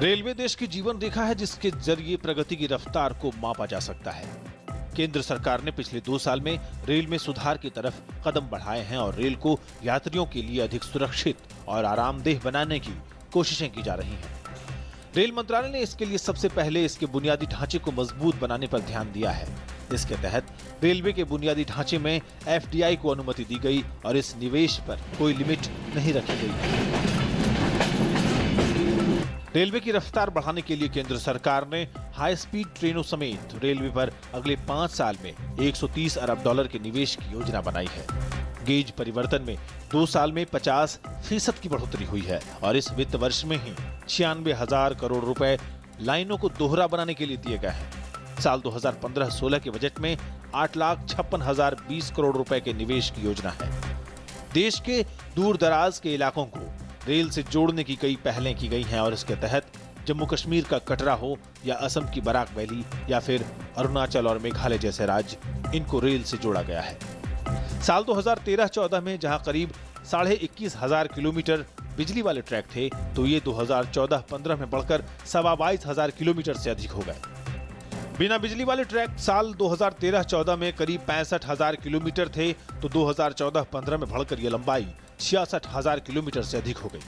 Railway देश की जीवन रेखा है जिसके जरिए प्रगति की रफ्तार को मापा जा सकता है। केंद्र सरकार ने पिछले 2 साल में रेल में सुधार की तरफ कदम बढ़ाए हैं और रेल को यात्रियों के लिए अधिक सुरक्षित और आरामदेह बनाने की कोशिशें की जा रही हैं। रेल मंत्रालय ने इसके लिए सबसे पहले इसके बुनियादी ढांचे को मजबूत बनाने पर ध्यान दिया है। इसके तहत रेलवे के बुनियादी ढांचे में FDI को अनुमति दी गई और इस निवेश पर कोई लिमिट नहीं रखी गई। रेलवे की रफ्तार बढ़ाने के लिए केंद्र सरकार ने हाई स्पीड ट्रेनों समेत रेलवे पर अगले 5 साल में $130 अरब के निवेश की योजना बनाई है। गेज परिवर्तन में 2 साल में 50% की बढ़ोतरी हुई है और इस वित्त वर्ष में ही 96,000 करोड़ रुपए लाइनों को दोहरा बनाने के लिए दिए गए हैं। साल 2015-16 के बजट में 8,56,020 करोड़ रुपए के निवेश की योजना है। देश के दूर दराज के इलाकों को रेल से जोड़ने की कई पहलें की गई हैं और इसके तहत जम्मू कश्मीर का कटरा हो या असम की बराक वैली या फिर अरुणाचल और मेघालय जैसे राज्य, इनको रेल से जोड़ा गया है। साल 2013-14 में जहां करीब 21,500 किलोमीटर बिजली वाले ट्रैक थे, तो ये 2014-15 में बढ़कर 22,500 किलोमीटर से अधिक हो गए। बिना बिजली वाले ट्रैक साल 2013-14 में करीब 65,000 किलोमीटर थे, तो 2014-15 में बढ़कर यह लंबाई 66,000 किलोमीटर से अधिक हो गई।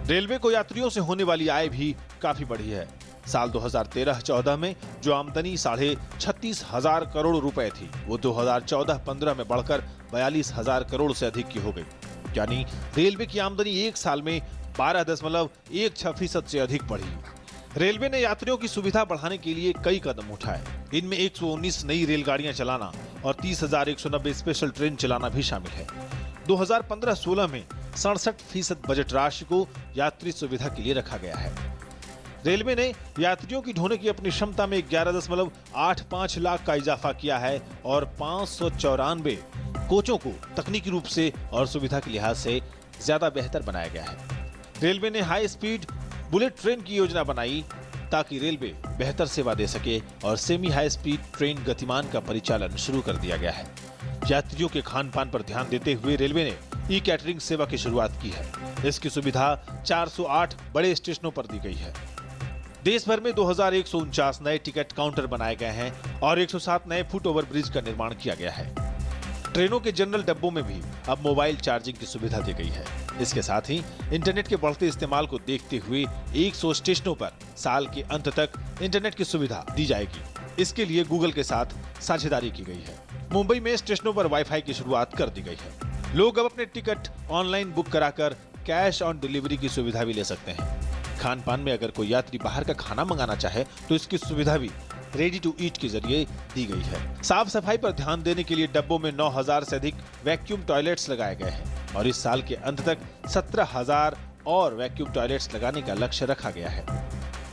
रेलवे को यात्रियों से होने वाली आय भी काफी बढ़ी है। साल 2013-14 में जो आमदनी 36,500 करोड़ रुपए थी, वो 2014-15 में बढ़कर 42,000 करोड़ से अधिक की हो गई। यानी रेलवे की आमदनी एक साल में 12.16% से अधिक बढ़ी। रेलवे ने यात्रियों की सुविधा बढ़ाने के लिए कई कदम उठाए। इनमें 119 नई रेलगाड़ियां चलाना और 30,190 स्पेशल ट्रेन चलाना भी शामिल है। 2015-16 में 67% बजट राशि को यात्री सुविधा के लिए रखा गया है। रेलवे ने यात्रियों की ढोने की अपनी क्षमता में 11.85 लाख का इजाफा किया है और 594 कोचों को तकनीकी रूप से और सुविधा के लिहाज से ज्यादा बेहतर बनाया गया है। रेलवे ने हाई स्पीड बुलेट ट्रेन की योजना बनाई ताकि रेलवे बेहतर सेवा दे सके और सेमी हाई स्पीड ट्रेन गतिमान का परिचालन शुरू कर दिया गया है। यात्रियों के खान पान पर ध्यान देते हुए रेलवे ने कैटरिंग सेवा की शुरुआत की है। इसकी सुविधा 408 बड़े स्टेशनों पर दी गई है। देश भर में 2149 नए टिकट काउंटर बनाए गए हैं और 107 नए फुट ओवर ब्रिज का निर्माण किया गया है। ट्रेनों के जनरल डब्बों में भी अब मोबाइल चार्जिंग की सुविधा दी गई है। इसके साथ ही इंटरनेट के बढ़ते इस्तेमाल को देखते हुए 100 स्टेशनों पर साल के अंत तक इंटरनेट की सुविधा दी जाएगी। इसके लिए गूगल के साथ साझेदारी की गई है। मुंबई में स्टेशनों पर वाईफाई की शुरुआत कर दी गई है। लोग अब अपने टिकट ऑनलाइन बुक कराकर कैश ऑन डिलीवरी की सुविधा भी ले सकते हैं। खान पान में अगर कोई यात्री बाहर का खाना मंगाना चाहे तो इसकी सुविधा भी रेडी टू ईट के जरिए दी गई है। साफ सफाई पर ध्यान देने के लिए डब्बों में 9,000 से अधिक वैक्यूम टॉयलेट्स लगाए गए हैं और इस साल के अंत तक 17,000 और वैक्यूम टॉयलेट्स लगाने का लक्ष्य रखा गया है।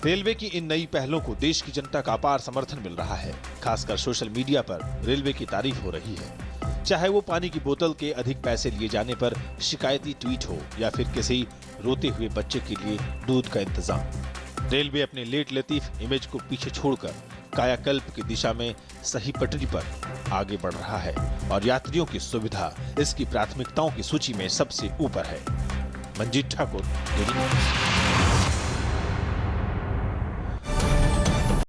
रेलवे की इन नई पहलों को देश की जनता का अपार समर्थन मिल रहा है। खासकर सोशल मीडिया पर रेलवे की तारीफ हो रही है। चाहे वो पानी की बोतल के अधिक पैसे लिए जाने पर शिकायती ट्वीट हो या फिर किसी रोते हुए बच्चे के लिए दूध का इंतजाम। रेलवे अपने लेट लतीफ इमेज को पीछे छोड़कर कायाकल्प की दिशा में सही पटरी पर आगे बढ़ रहा है और यात्रियों की सुविधा इसकी प्राथमिकताओं की सूची में सबसे ऊपर है। Manjeet Thakur, daily news.